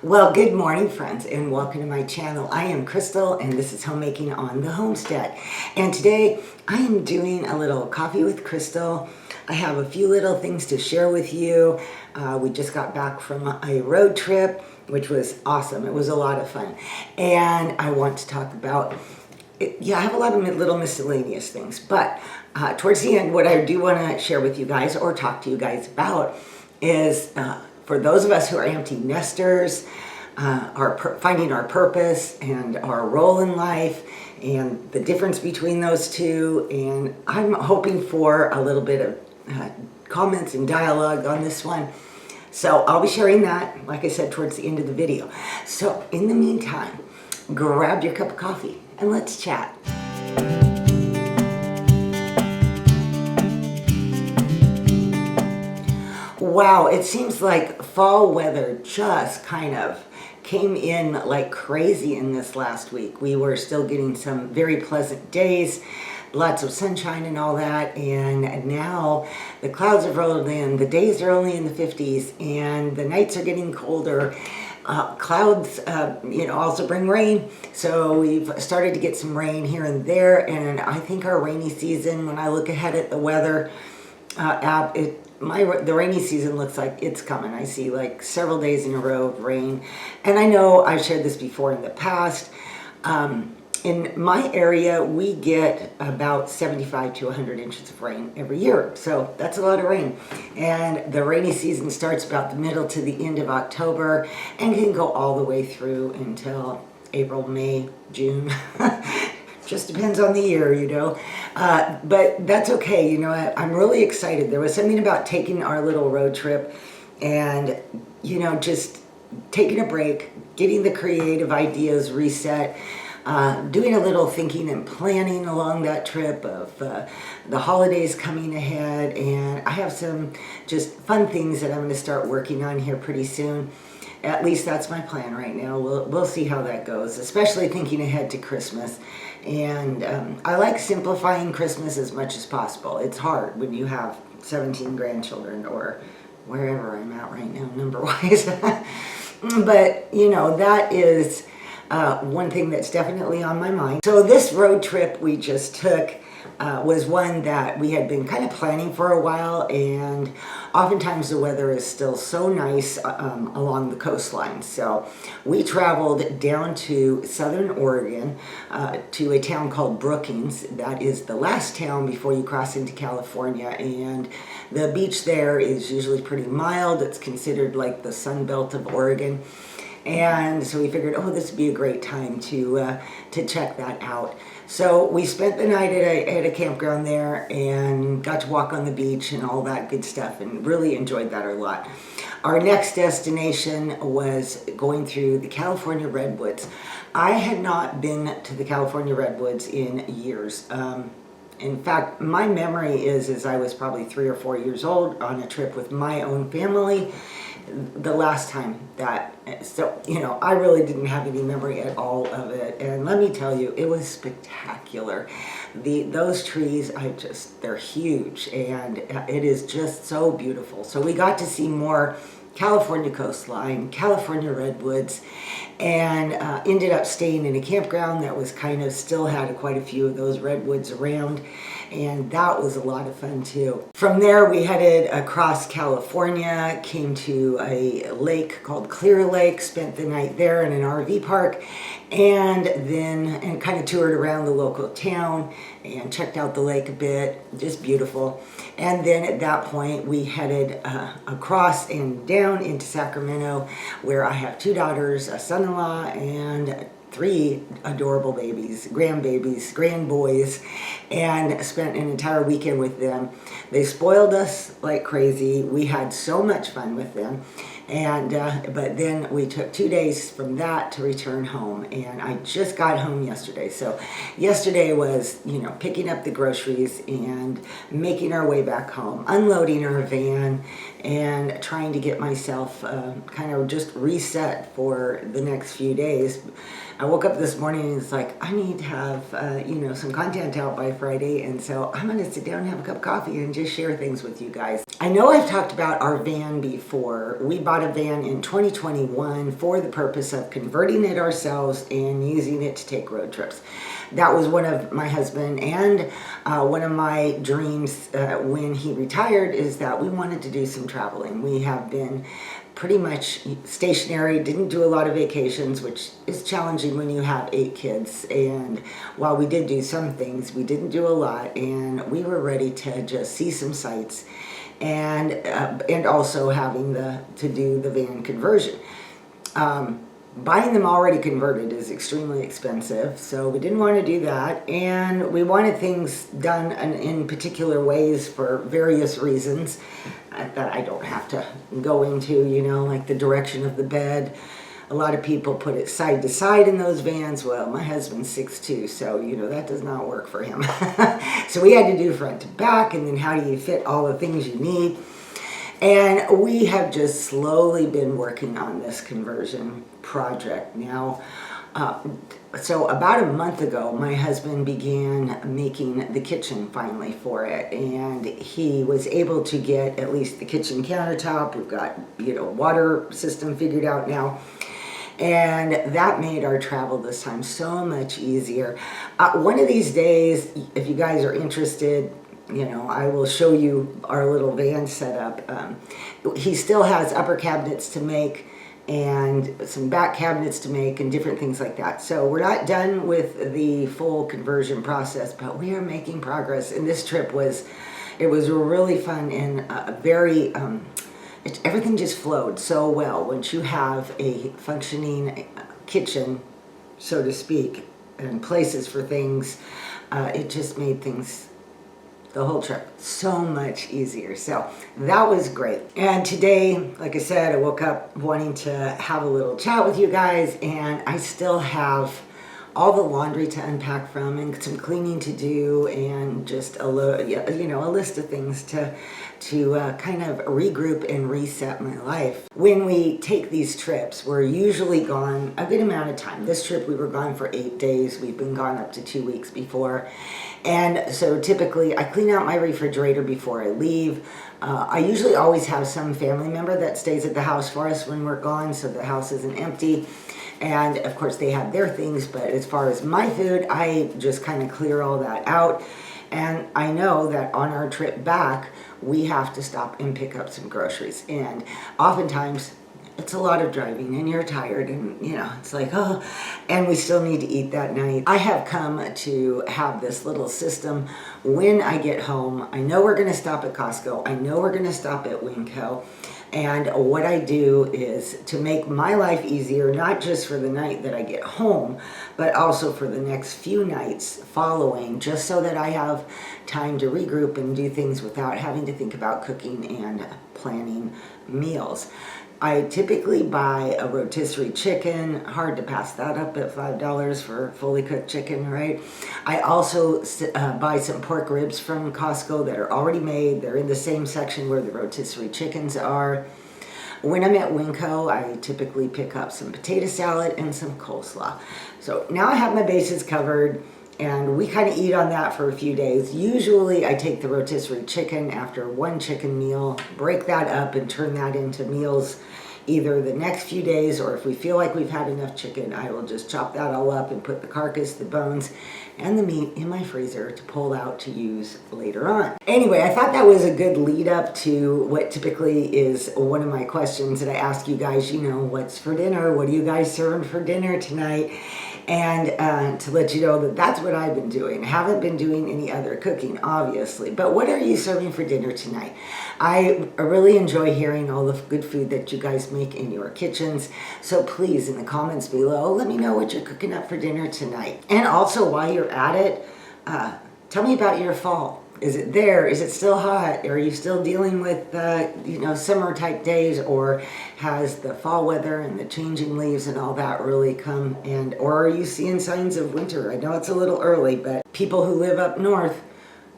Well, good morning, friends, and welcome to my channel. I am Crystal, and this is Homemaking on the Homestead. And today, I am doing a little coffee with Crystal. I have a few little things to share with you. We just got back from a road trip, which was awesome. It was a lot of fun. And I want to talk about, I have a lot of little miscellaneous things, but towards the end, what I do want to share with you guys or talk to you guys about is for those of us who are empty nesters, finding our purpose and our role in life and the difference between those two. And I'm hoping for a little bit of comments and dialogue on this one. So I'll be sharing that, like I said, towards the end of the video. So in the meantime, grab your cup of coffee and let's chat. Wow, it seems like fall weather just kind of came in like crazy in this last week. We were still getting some very pleasant days, lots of sunshine and all that, and now the clouds have rolled in. The days are only in the 50s and the nights are getting colder. Clouds, also bring rain. So we've started to get some rain here and there, and I think our rainy season, when I look ahead at the weather app, the rainy season looks like it's coming. I see like several days in a row of rain. And I know I've shared this before in the past. In my area, we get about 75 to 100 inches of rain every year. So that's a lot of rain. And the rainy season starts about the middle to the end of October and can go all the way through until April, May, June. Just depends on the year, but that's okay. I'm really excited. There was something about taking our little road trip and, just taking a break, getting the creative ideas reset, doing a little thinking and planning along that trip of the holidays coming ahead. And I have some just fun things that I'm going to start working on here pretty soon. At least that's my plan right now. We'll see how that goes, especially thinking ahead to Christmas. And I like simplifying Christmas as much as possible. It's hard when you have 17 grandchildren or wherever I'm at right now, number-wise. But, that is one thing that's definitely on my mind. So this road trip we just took was one that we had been kind of planning for a while, and oftentimes the weather is still so nice along the coastline. So we traveled down to southern Oregon to a town called Brookings. That is the last town before you cross into California, and the beach there is usually pretty mild. It's considered like the Sun Belt of Oregon. And so we figured, this would be a great time to check that out. So we spent the night at a campground there and got to walk on the beach and all that good stuff, and really enjoyed that a lot. Our next destination was going through the California Redwoods. I had not been to the California Redwoods in years. In fact, my memory is I was probably 3 or 4 years old on a trip with my own family. The last time I really didn't have any memory at all of it. And let me tell you, it was spectacular. Those trees, they're huge, and it is just so beautiful. So we got to see more California coastline, California redwoods, and ended up staying in a campground that was kind of still had quite a few of those redwoods around, and that was a lot of fun too. From there we headed across California, came to a lake called Clear Lake, spent the night there in an RV park, and then kind of toured around the local town and checked out the lake a bit. Just beautiful. And then at that point we headed across and down into Sacramento, where I have 2 daughters, a son-in-law, and 3 adorable babies, grandboys, and spent an entire weekend with them. They spoiled us like crazy. We had so much fun with them. And but then we took 2 days from that to return home, and I just got home yesterday. So yesterday was, picking up the groceries and making our way back home, unloading our van, and trying to get myself kind of just reset for the next few days. I woke up this morning and it's like, I need to have, some content out by Friday. And so I'm going to sit down and have a cup of coffee and just share things with you guys. I know I've talked about our van before. We bought a van in 2021 for the purpose of converting it ourselves and using it to take road trips. That was one of my husband and one of my dreams when he retired, is that we wanted to do some traveling. We have been pretty much stationary, didn't do a lot of vacations, which is challenging when you have 8 kids. And while we did do some things, we didn't do a lot, and we were ready to just see some sights, and also having to do the van conversion. Buying them already converted is extremely expensive, so we didn't want to do that, and we wanted things done in particular ways for various reasons that I don't have to go into, like the direction of the bed. A lot of people put it side to side in those vans. Well, my husband's 6'2", so that does not work for him. So we had to do front to back, and then how do you fit all the things you need? And we have just slowly been working on this conversion project now. So about a month ago, my husband began making the kitchen finally for it, and he was able to get at least the kitchen countertop. We've got, water system figured out now. And that made our travel this time so much easier. One of these days, if you guys are interested, I will show you our little van setup. He still has upper cabinets to make and some back cabinets to make and different things like that. So we're not done with the full conversion process, but we are making progress. And this trip was really fun and very, everything just flowed so well. Once you have a functioning kitchen, so to speak, and places for things, it just made things, the whole trip, so much easier. So that was great. And today, like I said, I woke up wanting to have a little chat with you guys, and I still have all the laundry to unpack from and some cleaning to do, and just a list of things to kind of regroup and reset my life. When we take these trips, we're usually gone a good amount of time. This trip we were gone for 8 days. We've been gone up to 2 weeks before. And so typically I clean out my refrigerator before I leave. I usually always have some family member that stays at the house for us when we're gone, so the house isn't empty. And of course they have their things, but as far as my food, I just kind of clear all that out. And I know that on our trip back, we have to stop and pick up some groceries. And oftentimes it's a lot of driving and you're tired and it's like, oh, and we still need to eat that night. I have come to have this little system. When I get home, I know we're going to stop at Costco. I know we're going to stop at Winco. And what I do is to make my life easier, not just for the night that I get home, but also for the next few nights following, just so that I have time to regroup and do things without having to think about cooking and planning meals. I typically buy a rotisserie chicken. Hard to pass that up at $5 for fully cooked chicken, right? I also buy some pork ribs from Costco that are already made. They're in the same section where the rotisserie chickens are. When I'm at Winco, I typically pick up some potato salad and some coleslaw. So now I have my bases covered, and we kind of eat on that for a few days. Usually I take the rotisserie chicken after one chicken meal, break that up and turn that into meals either the next few days, or if we feel like we've had enough chicken, I will just chop that all up and put the carcass, the bones, and the meat in my freezer to pull out to use later on. Anyway, I thought that was a good lead up to what typically is one of my questions that I ask you guys, what's for dinner? What are you guys serving for dinner tonight? And to let you know that that's what I've been doing. I haven't been doing any other cooking, obviously. But what are you serving for dinner tonight? I really enjoy hearing all the good food that you guys make in your kitchens. So please, in the comments below, let me know what you're cooking up for dinner tonight. And also, while you're at it, tell me about your fall. Is it there? Is it still hot? Are you still dealing with, summer type days, or has the fall weather and the changing leaves and all that really come? Or are you seeing signs of winter? I know it's a little early, but people who live up north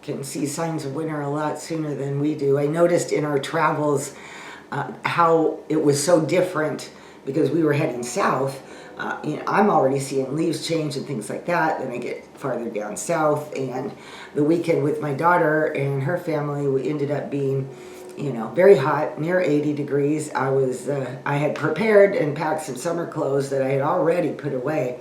can see signs of winter a lot sooner than we do. I noticed in our travels how it was so different because we were heading south. I'm already seeing leaves change and things like that. Then I get farther down south, and the weekend with my daughter and her family, we ended up being, very hot, near 80 degrees. I had prepared and packed some summer clothes that I had already put away.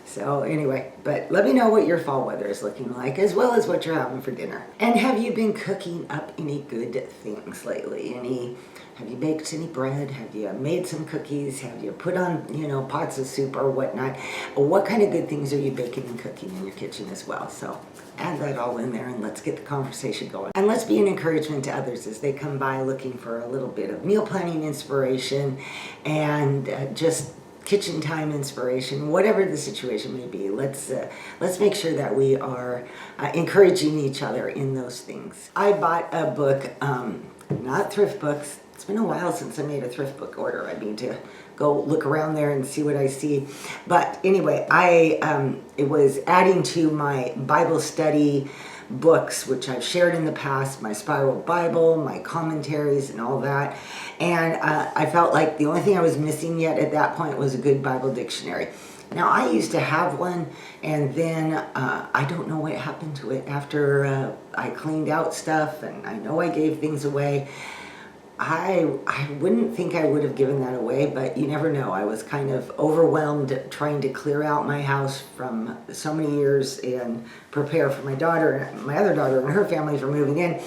So anyway, but let me know what your fall weather is looking like, as well as what you're having for dinner. And have you been cooking up any good things lately? Have you baked any bread? Have you made some cookies? Have you put on, pots of soup or whatnot? What kind of good things are you baking and cooking in your kitchen as well? So add that all in there and let's get the conversation going. And let's be an encouragement to others as they come by looking for a little bit of meal planning inspiration and just kitchen time inspiration, whatever the situation may be. Let's make sure that we are encouraging each other in those things. I bought a book, not thrift books. It's been a while since I made a thrift book order. I need to go look around there and see what I see. But anyway, it was adding to my Bible study books, which I've shared in the past, my Spiral Bible, my commentaries and all that. And I felt like the only thing I was missing yet at that point was a good Bible dictionary. Now, I used to have one, and then I don't know what happened to it after I cleaned out stuff, and I know I gave things away. I wouldn't think I would have given that away, but you never know. I was kind of overwhelmed trying to clear out my house from so many years and prepare for my other daughter and her family for moving in.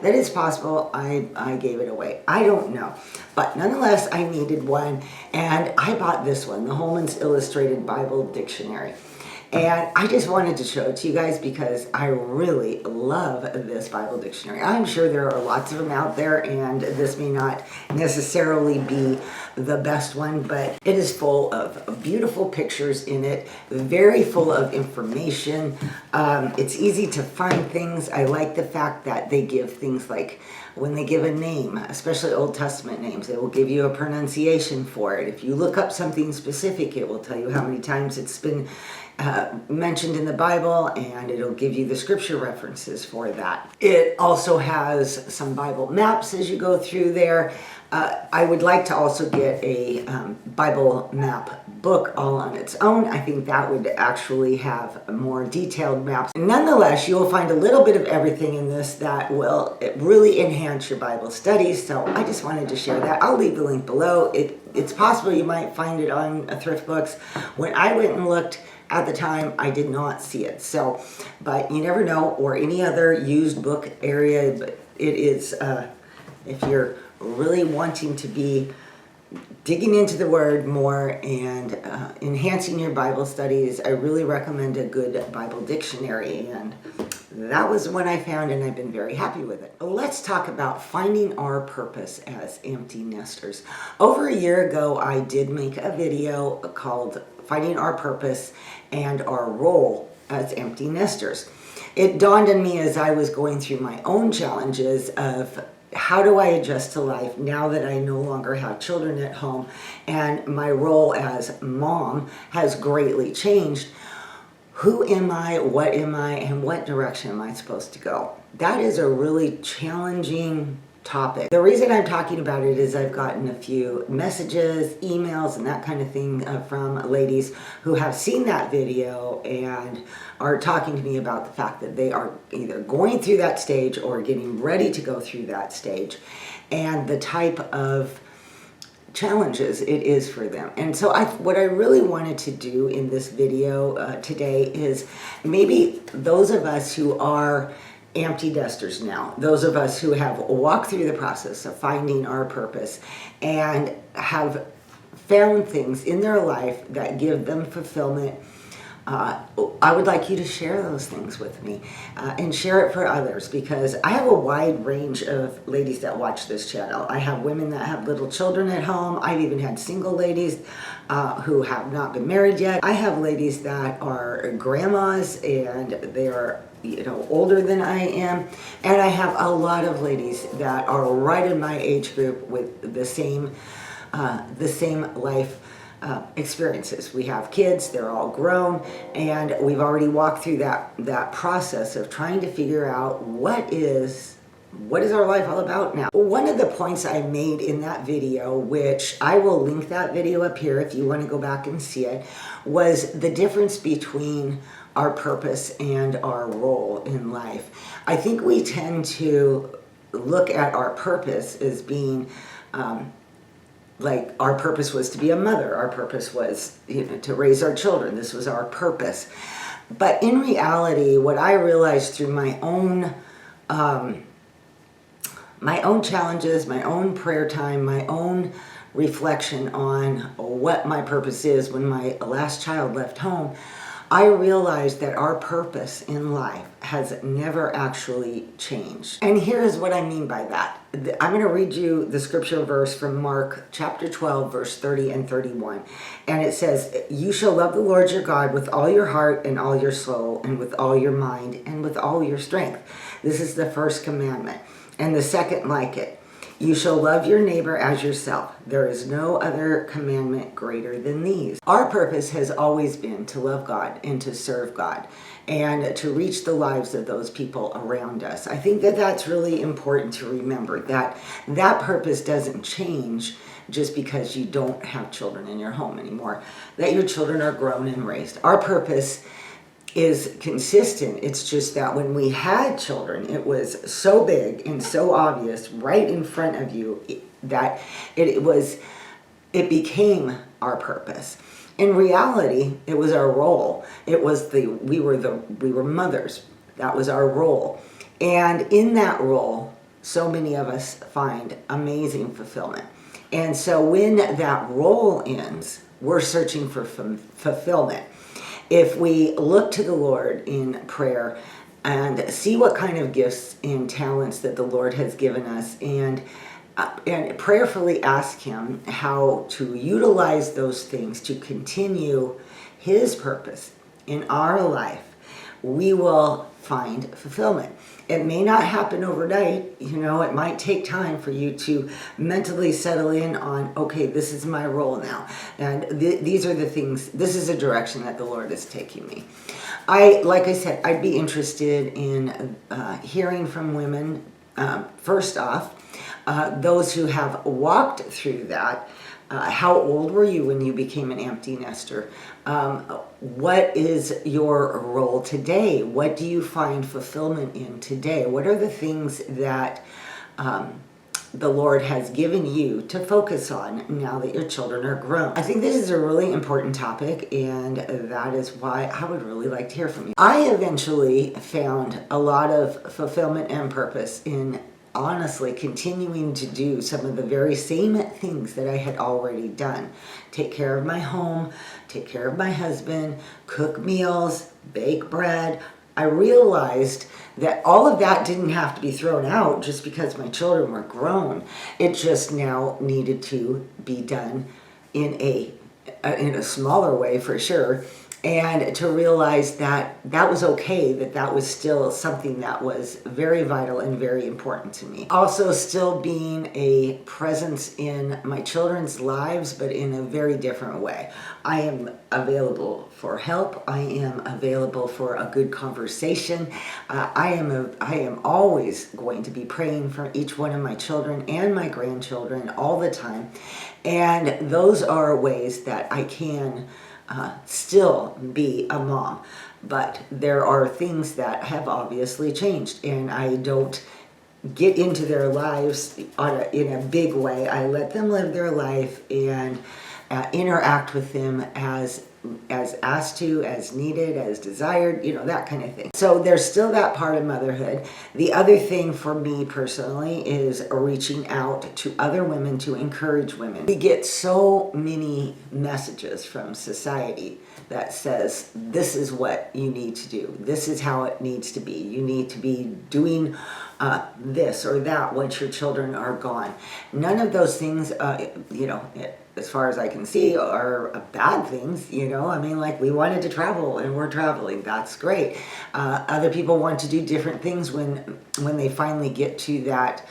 That is possible I gave it away. I don't know. But nonetheless, I needed one, and I bought this one, the Holman's Illustrated Bible Dictionary. And I just wanted to show it to you guys because I really love this Bible dictionary. I'm sure there are lots of them out there, and this may not necessarily be the best one, but it is full of beautiful pictures in it, very full of information. It's easy to find things. I like the fact that they give things like, when they give a name, especially Old Testament names, they will give you a pronunciation for it. If you look up something specific, it will tell you how many times it's been mentioned in the Bible, and it'll give you the scripture references for that. It also has some Bible maps as you go through there. I would like to also get a Bible map book all on its own. I think that would actually have more detailed maps. Nonetheless, you will find a little bit of everything in this that will really enhance your Bible studies. So I just wanted to share that. I'll leave the link below. It's possible you might find it on Thrift Books. When I went and looked at the time, I did not see it. So, but you never know, or any other used book area. But it is, if you're really wanting to be digging into the Word more and enhancing your Bible studies, I really recommend a good Bible dictionary. And that was one I found, and I've been very happy with it. Let's talk about finding our purpose as empty nesters. Over a year ago, I did make a video called Finding Our Purpose and Our Role as Empty Nesters. It dawned on me as I was going through my own challenges of how do I adjust to life now that I no longer have children at home and my role as mom has greatly changed. Who am I, and what direction am I supposed to go? That is a really challenging topic. The reason I'm talking about it is I've gotten a few messages, emails, and that kind of thing from ladies who have seen that video and are talking to me about the fact that they are either going through that stage or getting ready to go through that stage, and the type of challenges it is for them. And so what I really wanted to do in this video today is maybe those of us who are empty nesters now, those of us who have walked through the process of finding our purpose and have found things in their life that give them fulfillment, I would like you to share those things with me and share it for others, because I have a wide range of ladies that watch this channel. I have women that have little children at home. I've even had single ladies who have not been married yet. I have ladies that are grandmas and they're older than I am, and I have a lot of ladies that are right in my age group with the same life experiences. We have kids, they're all grown, and we've already walked through that process of trying to figure out what is what is our life all about now? One of the points I made in that video, which I will link that video up here if you want to go back and see it, was the difference between our purpose and our role in life. I think we tend to look at our purpose as being like our purpose was to be a mother, our purpose was, to raise our children. This was our purpose. But in reality, what I realized through my own challenges, my own prayer time, my own reflection on what my purpose is when my last child left home, I realized that our purpose in life has never actually changed. And here's what I mean by that. I'm going to read you the scripture verse from Mark chapter 12, verse 30 and 31. And it says, "You shall love the Lord your God with all your heart and all your soul and with all your mind and with all your strength." This is the first commandment. And the second like it, "You shall love your neighbor as yourself. There is no other commandment greater than these." Our purpose has always been to love God and to serve God and to reach the lives of those people around us. I think that that's really important to remember, that that purpose doesn't change just because you don't have children in your home anymore, that your children are grown and raised. Our purpose is consistent. It's just that when we had children, it was so big and so obvious right in front of you that it became our purpose. In reality, it was our role. It was we were mothers. That was our role. And in that role, so many of us find amazing fulfillment. And so when that role ends, we're searching for fulfillment. If we look to the Lord in prayer and see what kind of gifts and talents that the Lord has given us, and prayerfully ask Him how to utilize those things to continue His purpose in our life, we will find fulfillment. It may not happen overnight, it might take time for you to mentally settle in on, okay, this is my role now. And these are the things, this is a direction that the Lord is taking me. Like I said, I'd be interested in hearing from women, first off, those who have walked through that. How old were you when you became an empty nester? What is your role today? What do you find fulfillment in today? What are the things that the Lord has given you to focus on now that your children are grown? I think this is a really important topic, and that is why I would really like to hear from you. I eventually found a lot of fulfillment and purpose in honestly continuing to do some of the very same things that I had already done. Take care of my home, take care of my husband, cook meals, bake bread. I realized that all of that didn't have to be thrown out just because my children were grown. It just now needed to be done in a smaller way, for sure. And to realize that that was okay, that was still something that was very vital and very important to me. Also, still being a presence in my children's lives, but in a very different way. I am available for help. I am available for a good conversation. I am always going to be praying for each one of my children and my grandchildren all the time. And those are ways that I can still be a mom, but there are things that have obviously changed, and I don't get into their lives in a big way. I let them live their life and interact with them as asked to, as needed, as desired, that kind of thing. So there's still that part of motherhood. The other thing for me personally is reaching out to other women to encourage women. We get so many messages from society that says, this is what you need to do. This is how it needs to be. You need to be doing this or that once your children are gone. None of those things, as far as I can see, are bad things, like we wanted to travel and we're traveling. That's great. Other people want to do different things when they finally get to that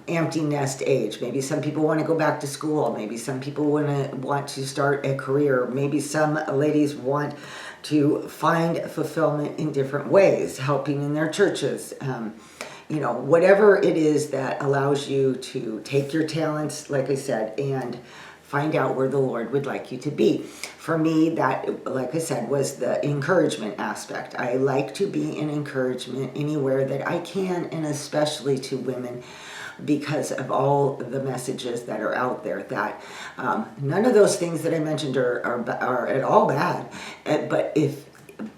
empty nest age. Maybe some people want to go back to school. Maybe some people want to start a career. Maybe some ladies want to find fulfillment in different ways, helping in their churches. you know, whatever it is that allows you to take your talents, like I said, and find out where the Lord would like you to be. For me, that, like I said, was the encouragement aspect. I like to be an encouragement anywhere that I can, and especially to women, because of all the messages that are out there, that none of those things that I mentioned are at all bad. But if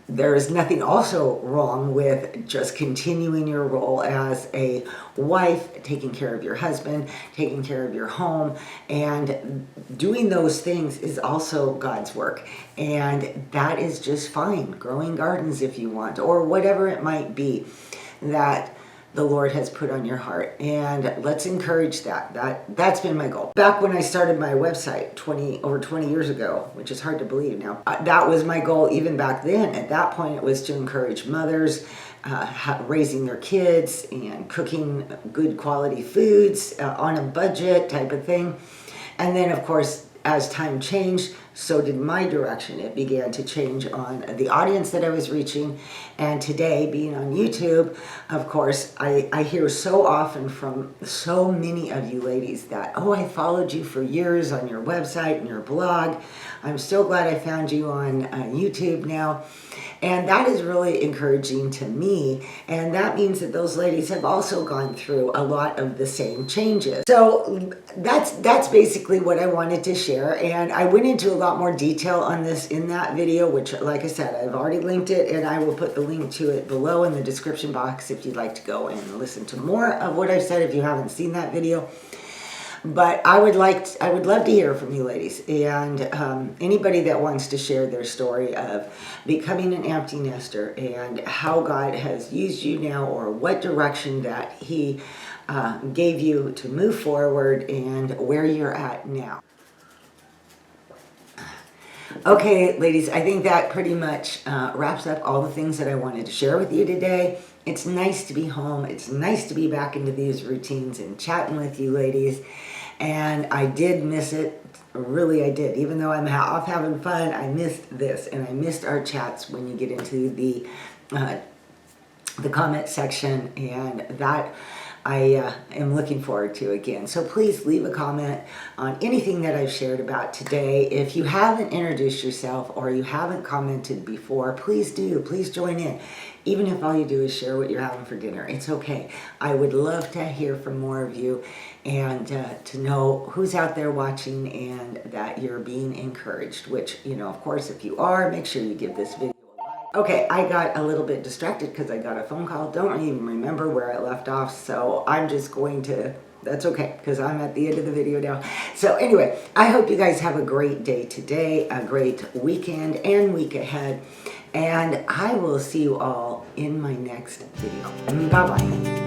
there is nothing also wrong with just continuing your role as a wife, taking care of your husband, taking care of your home, and doing those things is also God's work. And that is just fine. Growing gardens if you want, or whatever it might be that the Lord has put on your heart, and let's encourage that. That's been my goal. Back when I started my website over 20 years ago, which is hard to believe now, that was my goal even back then. At that point, it was to encourage mothers raising their kids and cooking good quality foods on a budget type of thing. And then, of course, as time changed, so did my direction. It began to change on the audience that I was reaching. And today, being on YouTube, of course, I hear so often from so many of you ladies that, oh, I followed you for years on your website and your blog. I'm so glad I found you on YouTube now. And that is really encouraging to me. And that means that those ladies have also gone through a lot of the same changes. So that's basically what I wanted to share. And I went into a lot more detail on this in that video, which, like I said, I've already linked it, and I will put the link to it below in the description box if you'd like to go and listen to more of what I've said if you haven't seen that video. But I would love to hear from you ladies, and anybody that wants to share their story of becoming an empty nester and how God has used you now, or what direction that He gave you to move forward, and where you're at now. Okay, ladies, I think that pretty much wraps up all the things that I wanted to share with you today. It's nice to be home. It's nice to be back into these routines and chatting with you ladies. And I did miss it. Really, I did. Even though I'm off having fun, I missed this. And I missed our chats when you get into the comment section. And that I am looking forward to again. So please leave a comment on anything that I've shared about today. If you haven't introduced yourself or you haven't commented before, please do. Please join in. Even if all you do is share what you're having for dinner, it's okay. I would love to hear from more of you, and to know who's out there watching and that you're being encouraged, which, you know, of course, if you are, make sure you give this video a like. Okay, I got a little bit distracted because I got a phone call. Don't even remember where I left off, so I'm just going to, that's okay, because I'm at the end of the video now. So anyway, I hope you guys have a great day today, a great weekend and week ahead, and I will see you all in my next video. Bye-bye.